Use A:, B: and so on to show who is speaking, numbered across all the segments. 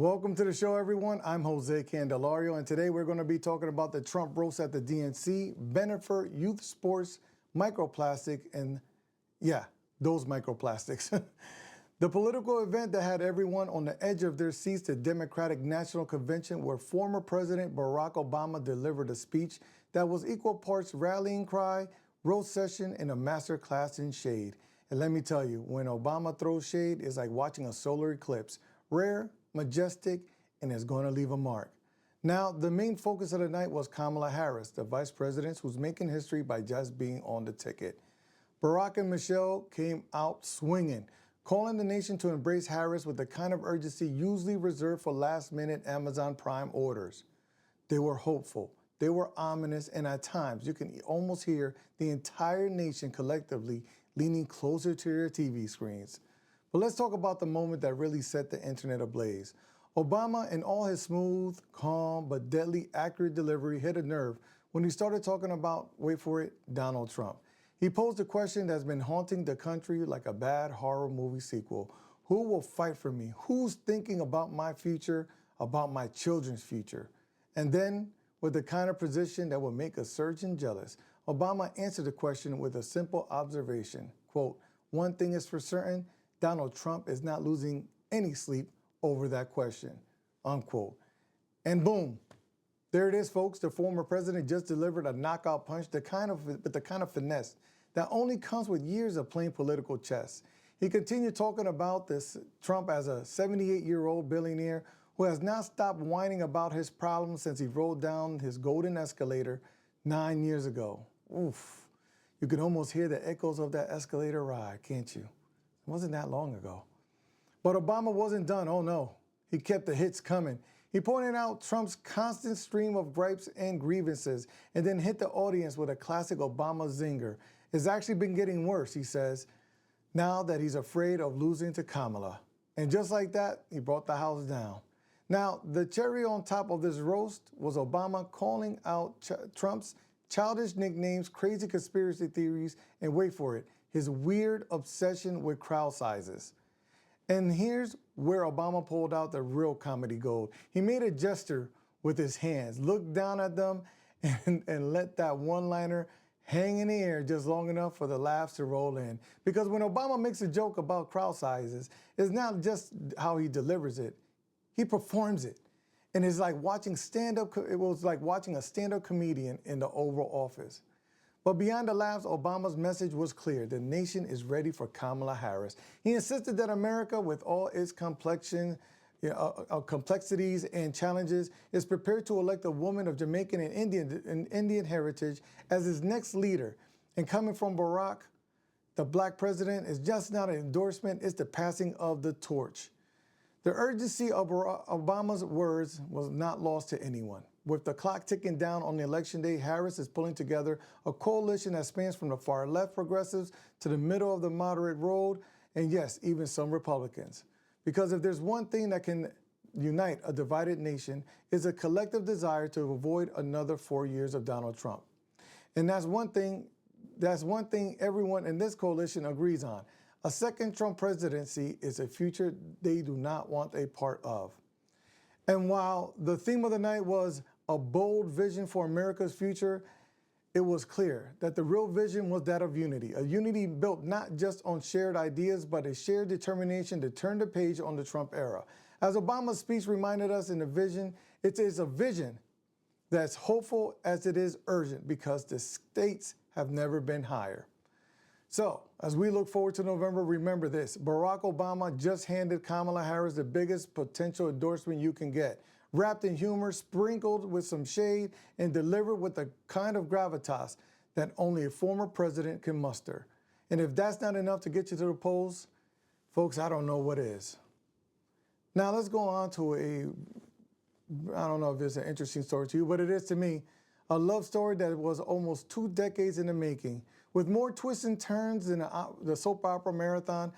A: Welcome to the show, everyone. I'm Jose Candelario, and today we're going to be talking about the Trump roast at the DNC, Bennifer, youth sports, microplastic, and yeah, those microplastics. The political event that had everyone on the edge of their seats, the Democratic National Convention, where former President Barack Obama delivered a speech that was equal parts rallying cry, roast session, and a master class in shade. And let me tell you, when Obama throws shade, it's like watching a solar eclipse. Rare, majestic, and is going to leave a mark. Now, the main focus of the night was Kamala Harris, the vice president who's making history by just being on the ticket. Barack and Michelle came out swinging, calling the nation to embrace Harris with the kind of urgency usually reserved for last-minute Amazon Prime orders. They were hopeful, they were ominous, and at times you can almost hear the entire nation collectively leaning closer to their TV screens. But let's talk about the moment that really set the internet ablaze. Obama, in all his smooth, calm, but deadly accurate delivery, hit a nerve when he started talking about, wait for it, Donald Trump. He posed a question that's been haunting the country like a bad horror movie sequel. Who will fight for me? Who's thinking about my future, about my children's future? And then, with the kind of position that will make a surgeon jealous, Obama answered the question with a simple observation. Quote, "One thing is for certain, Donald Trump is not losing any sleep over that question," unquote. And boom, there it is, folks. The former president just delivered a knockout punch, with the kind of finesse that only comes with years of playing political chess. He continued talking about this Trump as a 78-year-old billionaire who has not stopped whining about his problems since he rolled down his golden escalator 9 years ago. Oof, you can almost hear the echoes of that escalator ride, can't you? It wasn't that long ago. But Obama wasn't done, oh no. He kept the hits coming. He pointed out Trump's constant stream of gripes and grievances and then hit the audience with a classic Obama zinger. It's actually been getting worse, he says, now that he's afraid of losing to Kamala. And just like that, he brought the house down. Now, the cherry on top of this roast was Obama calling out Trump's childish nicknames, crazy conspiracy theories, and wait for it, his weird obsession with crowd sizes. And here's where Obama pulled out the real comedy gold. He made a gesture with his hands, looked down at them, and let that one-liner hang in the air just long enough for the laughs to roll in. Because when Obama makes a joke about crowd sizes, it's not just how he delivers it, he performs it. And it's like watching it was like watching a stand-up comedian in the Oval Office. But beyond the laughs, Obama's message was clear. The nation is ready for Kamala Harris. He insisted that America, with all its complexities and challenges, is prepared to elect a woman of Jamaican and Indian heritage as his next leader. And coming from Barack, the black president, is just not an endorsement, it's the passing of the torch. The urgency of Obama's words was not lost to anyone. With the clock ticking down on the election day, Harris is pulling together a coalition that spans from the far left progressives to the middle of the moderate road, and yes, even some Republicans. Because if there's one thing that can unite a divided nation, it's a collective desire to avoid another 4 years of Donald Trump. And that's one thing everyone in this coalition agrees on. A second Trump presidency is a future they do not want a part of. And while the theme of the night was a bold vision for America's future, it was clear that the real vision was that of unity, a unity built not just on shared ideas, but a shared determination to turn the page on the Trump era. As Obama's speech reminded us in the vision, it is a vision that's hopeful as it is urgent because the stakes have never been higher. So, as we look forward to November, remember this. Barack Obama just handed Kamala Harris the biggest potential endorsement you can get. Wrapped in humor, sprinkled with some shade, and delivered with the kind of gravitas that only a former president can muster. And if that's not enough to get you to the polls, folks, I don't know what is. Now, let's go on to I don't know if it's an interesting story to you, but it is to me, a love story that was almost 2 decades in the making. With more twists and turns than the soap opera marathon,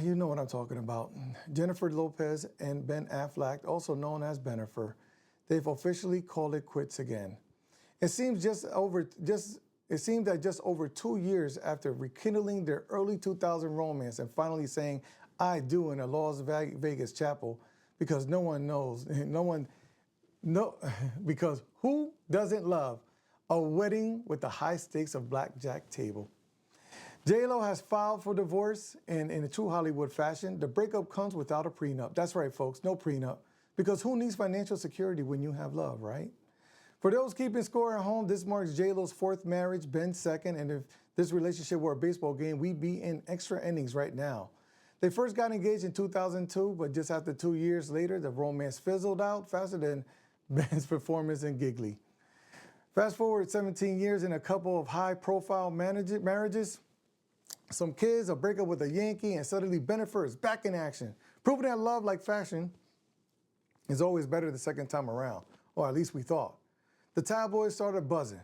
A: you know what I'm talking about. Jennifer Lopez and Ben Affleck, also known as Bennifer, they've officially called it quits again. It seems that just over 2 years after rekindling their early 2000 romance and finally saying "I do" in a Las Vegas chapel, because no one knows, no, because who doesn't love a wedding with the high stakes of blackjack table? J-Lo has filed for divorce, and in a true Hollywood fashion, the breakup comes without a prenup. That's right, folks, no prenup. Because who needs financial security when you have love, right? For those keeping score at home, this marks J-Lo's fourth marriage, Ben's second, and if this relationship were a baseball game, we'd be in extra innings right now. They first got engaged in 2002, but just after 2 years later, the romance fizzled out faster than Ben's performance in Giggly. Fast forward 17 years and a couple of high-profile marriages, some kids, a breakup with a Yankee, and suddenly Bennifer is back in action, proving that love, like fashion, is always better the second time around, or at least we thought. The tabloids started buzzing,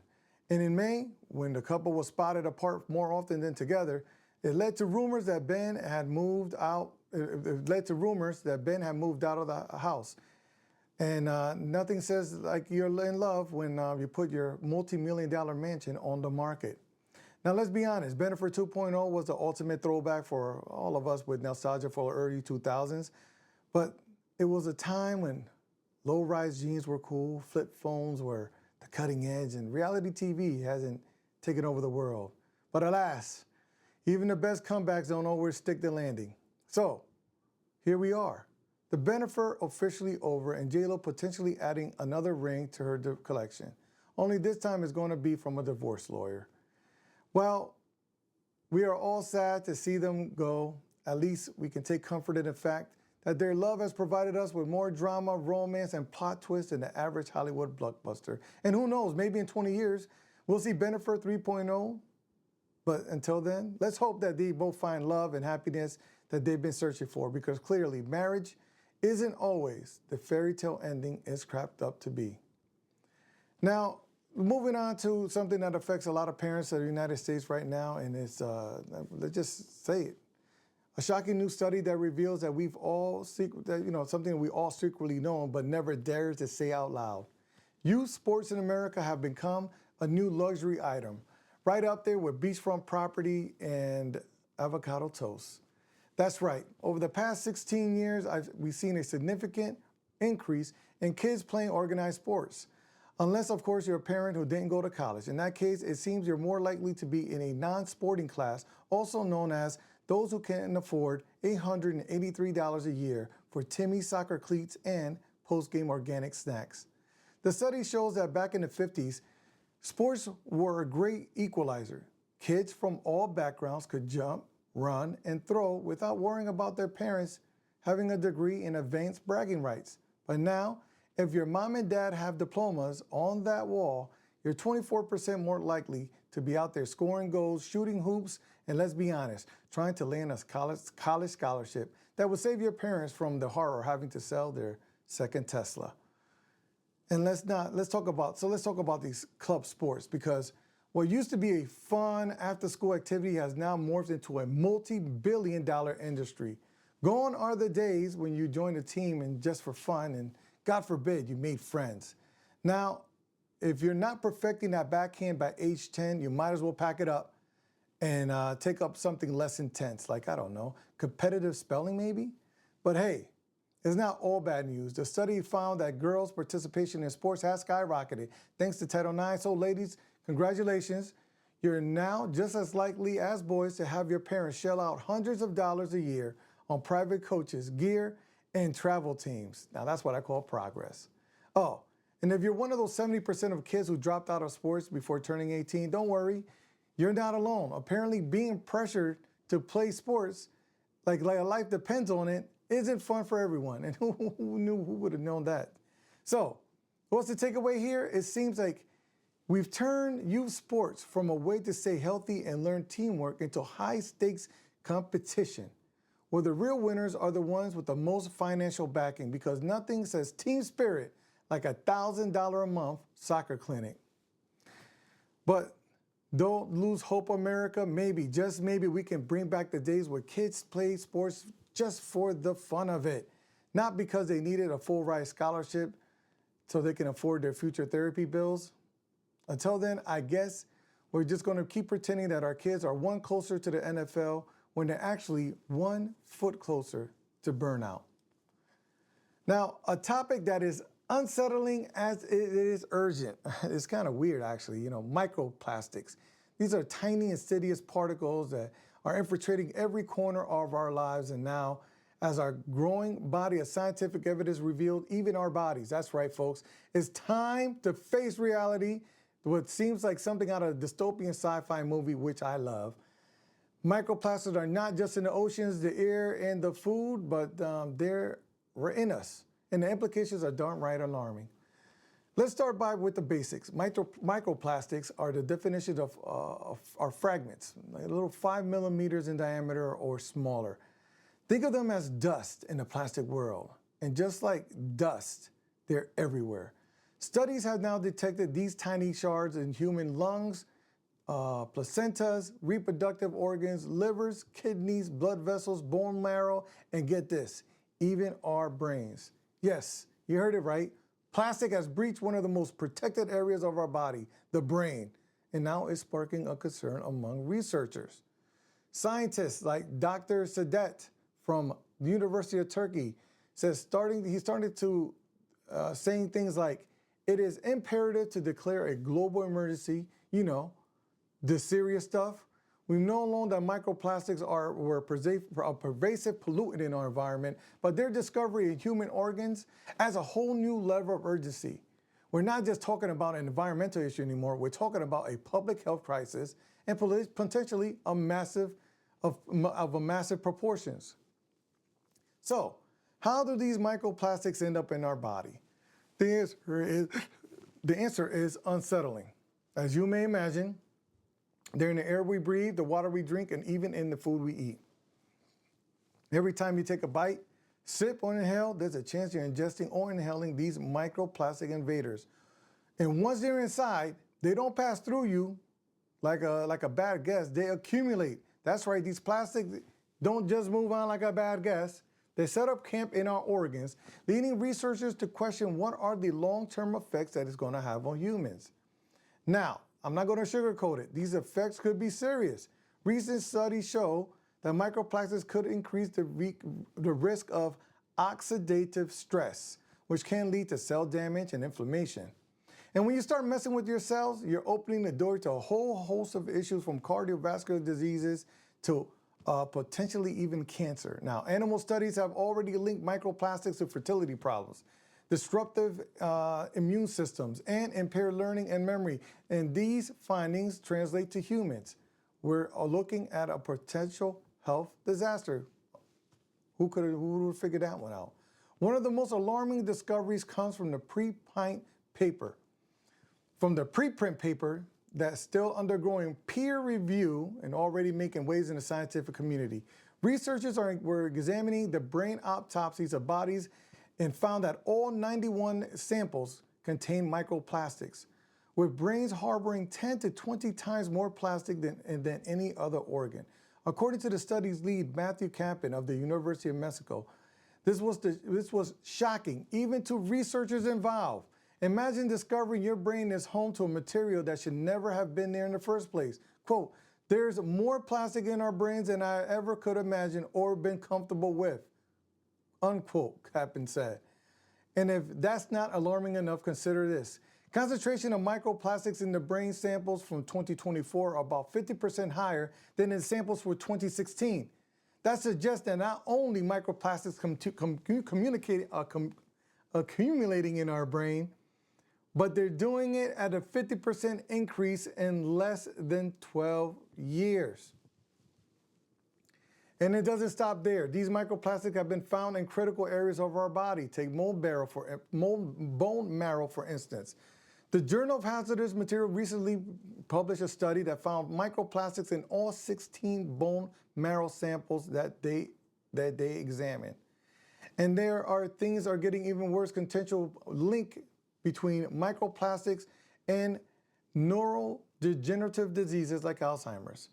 A: and in May, when the couple was spotted apart more often than together, it led to rumors that Ben had moved out. It led to rumors that Ben had moved out of the house. And nothing says like you're in love when you put your multi-million-dollar mansion on the market. Now, let's be honest, Bennifer 2.0 was the ultimate throwback for all of us with nostalgia for the early 2000s, but it was a time when low-rise jeans were cool, flip phones were the cutting edge, and reality TV hasn't taken over the world. But alas, even the best comebacks don't always stick the landing. So, here we are. The Bennifer officially over, and J-Lo potentially adding another ring to her collection. Only this time it's going to be from a divorce lawyer. Well, we are all sad to see them go. At least we can take comfort in the fact that their love has provided us with more drama, romance, and plot twists than the average Hollywood blockbuster. And who knows, maybe in 20 years, we'll see Bennifer 3.0. But until then, let's hope that they both find love and happiness that they've been searching for, because clearly marriage isn't always the fairy tale ending it's cracked up to be. Now, moving on to something that affects a lot of parents in the United States right now, and it's, let's just say it. A shocking new study that reveals that something we all secretly know but never dares to say out loud. Youth sports in America have become a new luxury item, right up there with beachfront property and avocado toast. That's right. Over the past 16 years, we've seen a significant increase in kids playing organized sports. Unless, of course, you're a parent who didn't go to college. In that case, it seems you're more likely to be in a non-sporting class, also known as those who can afford $883 a year for Timmy soccer cleats and post-game organic snacks. The study shows that back in the 50s, sports were a great equalizer. Kids from all backgrounds could jump, run, and throw without worrying about their parents having a degree in advanced bragging rights. But now, if your mom and dad have diplomas on that wall, you're 24% more likely to be out there scoring goals, shooting hoops, and let's be honest, trying to land a college scholarship that would save your parents from the horror of having to sell their second Tesla. And let's talk about these club sports, because what used to be a fun after-school activity has now morphed into a multi-billion-dollar industry. Gone are the days when you joined a team and just for fun, and God forbid you made friends. Now, if you're not perfecting that backhand by age 10, you might as well pack it up and take up something less intense, like, I don't know, competitive spelling maybe? But hey, it's not all bad news. The study found that girls' participation in sports has skyrocketed thanks to Title IX. So ladies, congratulations. You're now just as likely as boys to have your parents shell out hundreds of dollars a year on private coaches, gear, and travel teams. Now that's what I call progress. Oh, and if you're one of those 70% of kids who dropped out of sports before turning 18, don't worry, you're not alone. Apparently being pressured to play sports, like life depends on it, isn't fun for everyone. And who would have known that? So what's the takeaway here? It seems like we've turned youth sports from a way to stay healthy and learn teamwork into high-stakes competition, where the real winners are the ones with the most financial backing, because nothing says team spirit like a $1,000 a month soccer clinic. But don't lose hope, America. Maybe, just maybe, we can bring back the days where kids played sports just for the fun of it, not because they needed a full-ride scholarship so they can afford their future therapy bills. Until then, I guess we're just going to keep pretending that our kids are one closer to the NFL when they're actually 1 foot closer to burnout. Now, a topic that is unsettling as it is urgent. It's kind of weird, actually. Microplastics. These are tiny, insidious particles that are infiltrating every corner of our lives. And now, as our growing body of scientific evidence revealed, even our bodies. That's right, folks. It's time to face reality. What seems like something out of a dystopian sci-fi movie, which I love. Microplastics are not just in the oceans, the air, and the food, but they're in us. And the implications are darn right alarming. Let's start with the basics. Microplastics are the definition of are fragments, like a little 5 millimeters in diameter or smaller. Think of them as dust in the plastic world. And just like dust, they're everywhere. Studies have now detected these tiny shards in human lungs, placentas, reproductive organs, livers, kidneys, blood vessels, bone marrow, and get this, even our brains. Yes, you heard it right. Plastic has breached one of the most protected areas of our body, the brain, and now it's sparking a concern among researchers. Scientists like Dr. Sadet from the University of Turkey says he started to saying things like, it is imperative to declare a global emergency, the serious stuff. We know alone that microplastics were a pervasive pollutant in our environment, but their discovery in human organs adds a whole new level of urgency. We're not just talking about an environmental issue anymore. We're talking about a public health crisis and potentially a massive proportions. So, how do these microplastics end up in our body? The answer is unsettling. As you may imagine, they're in the air we breathe, the water we drink, and even in the food we eat. Every time you take a bite, sip, or inhale, there's a chance you're ingesting or inhaling these microplastic invaders. And once they're inside, they don't pass through you like a bad guest. They accumulate. That's right, these plastics don't just move on like a bad guest. They set up camp in our organs, leading researchers to question what are the long-term effects that it's going to have on humans. Now, I'm not going to sugarcoat it. These effects could be serious. Recent studies show that microplastics could increase the risk of oxidative stress, which can lead to cell damage and inflammation. And when you start messing with your cells, you're opening the door to a whole host of issues from cardiovascular diseases to potentially even cancer. Now, animal studies have already linked microplastics to fertility problems, disruptive immune systems, and impaired learning and memory. And these findings translate to humans. We're looking at a potential health disaster. Who would have figured that one out? One of the most alarming discoveries comes from the preprint paper. From the preprint paper that's still undergoing peer review and already making waves in the scientific community. Researchers were examining the brain autopsies of bodies and found that all 91 samples contain microplastics, with brains harboring 10 to 20 times more plastic than any other organ. According to the study's lead, Matthew Campen of the University of Mexico, this was shocking, even to researchers involved. Imagine discovering your brain is home to a material that should never have been there in the first place. Quote, there's more plastic in our brains than I ever could imagine or been comfortable with. Unquote, Campen said. And if that's not alarming enough, consider this. Concentration of microplastics in the brain samples from 2024 are about 50% higher than in samples for 2016. That suggests that not only microplastics accumulating in our brain, but they're doing it at a 50% increase in less than 12 years. And it doesn't stop there. These microplastics have been found in critical areas of our body. Take bone marrow, for instance. The Journal of Hazardous Materials recently published a study that found microplastics in all 16 bone marrow samples that they examined. And things are getting even worse, potential link between microplastics and neurodegenerative diseases like Alzheimer's.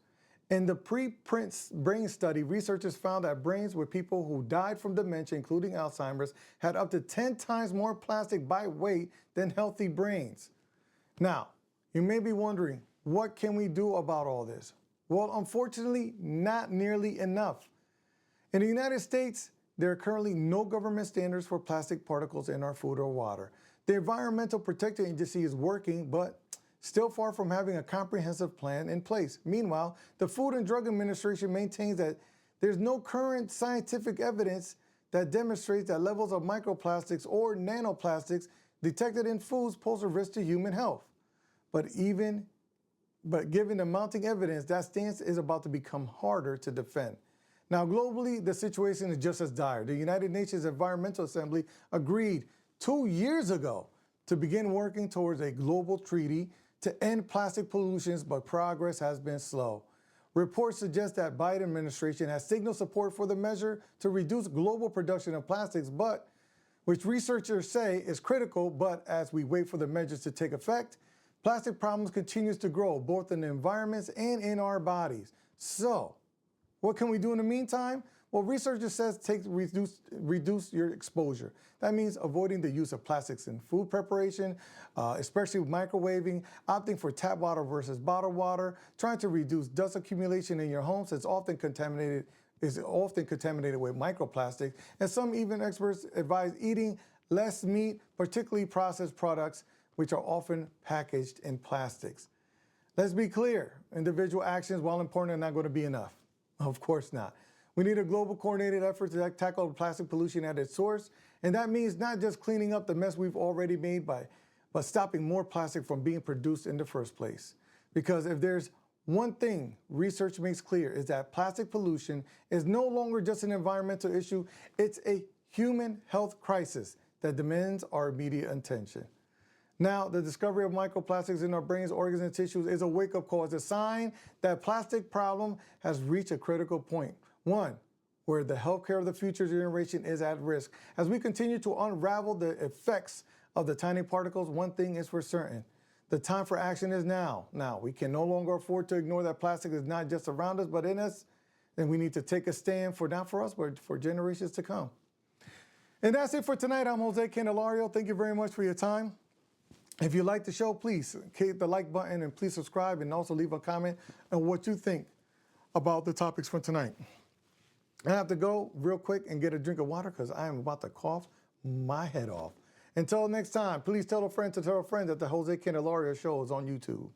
A: In the preprint brain study, researchers found that brains with people who died from dementia, including Alzheimer's, had up to 10 times more plastic by weight than healthy brains. Now, you may be wondering, what can we do about all this? Well, unfortunately, not nearly enough. In the United States, there are currently no government standards for plastic particles in our food or water. The Environmental Protection Agency is working, but still far from having a comprehensive plan in place. Meanwhile, the Food and Drug Administration maintains that there's no current scientific evidence that demonstrates that levels of microplastics or nanoplastics detected in foods pose a risk to human health. But given the mounting evidence, that stance is about to become harder to defend. Now, globally, the situation is just as dire. The United Nations Environmental Assembly agreed 2 years ago to begin working towards a global treaty to end plastic pollutions, but progress has been slow. Reports suggest that Biden administration has signaled support for the measure to reduce global production of plastics, but which researchers say is critical, but as we wait for the measures to take effect, plastic problems continues to grow, both in the environments and in our bodies. So, what can we do in the meantime? Well, researchers says reduce your exposure. That means avoiding the use of plastics in food preparation, especially microwaving, opting for tap water versus bottled water, trying to reduce dust accumulation in your home since often contaminated with microplastics, and some even experts advise eating less meat, particularly processed products, which are often packaged in plastics. Let's be clear, individual actions, while important, are not going to be enough. Of course not. We need a global coordinated effort to tackle plastic pollution at its source, and that means not just cleaning up the mess we've already made, but stopping more plastic from being produced in the first place. Because if there's one thing research makes clear, is that plastic pollution is no longer just an environmental issue, it's a human health crisis that demands our immediate attention. Now, the discovery of microplastics in our brains, organs, and tissues is a wake-up call. It's a sign that plastic problem has reached a critical point. One, where the healthcare of the future generation is at risk. As we continue to unravel the effects of the tiny particles, one thing is for certain. The time for action is now. Now, we can no longer afford to ignore that plastic is not just around us, but in us. And we need to take a stand for not for us, but for generations to come. And that's it for tonight. I'm Jose Candelario. Thank you very much for your time. If you like the show, please hit the like button and please subscribe, and also leave a comment on what you think about the topics for tonight. I have to go real quick and get a drink of water because I am about to cough my head off. Until next time, please tell a friend to tell a friend that the Jose Candelario Show is on YouTube.